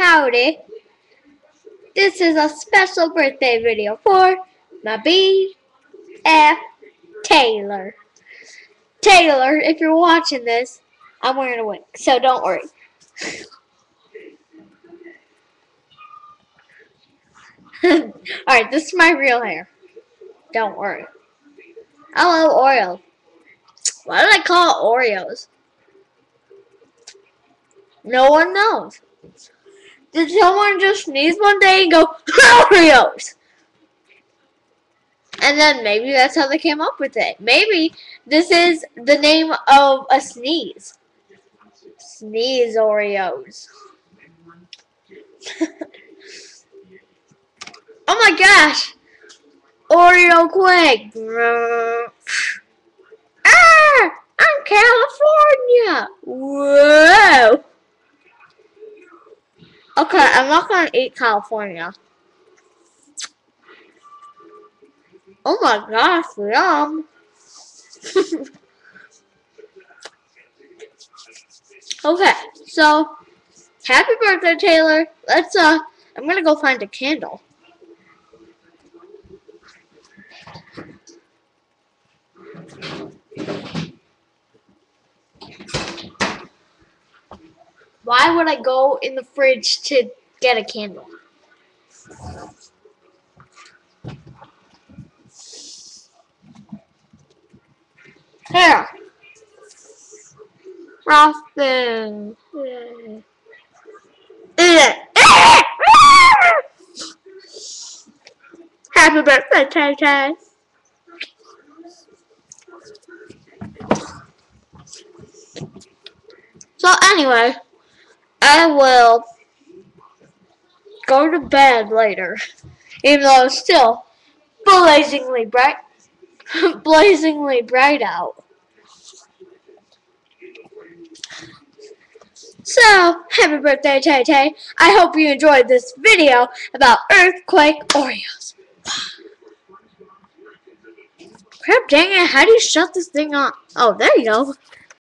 Howdy. This is a special birthday video for my BF Taylor. Taylor, if you're watching this, I'm wearing a wig, so don't worry. Alright, this is my real hair. Don't worry. I love Oreos. Why did I call it Oreos? No one knows. Did someone just sneeze one day and go, Oreos? And then maybe that's how they came up with it. Maybe this is the name of a sneeze. Sneeze Oreos. Oh my gosh! Oreo quick! Ah! I'm California! Whoa! Okay, I'm not gonna eat California. Oh my gosh, yum! Okay, so happy birthday, Taylor. I'm gonna go find a candle. Why would I go in the fridge to get a candle? Here. Frosting. Happy birthday, Tay Tay. So anyway, I will go to bed later, even though it's still blazingly bright, out. So, happy birthday, Tay Tay. I hope you enjoyed this video about earthquake Oreos. Crap dang it, how do you shut this thing on? Oh, there you go.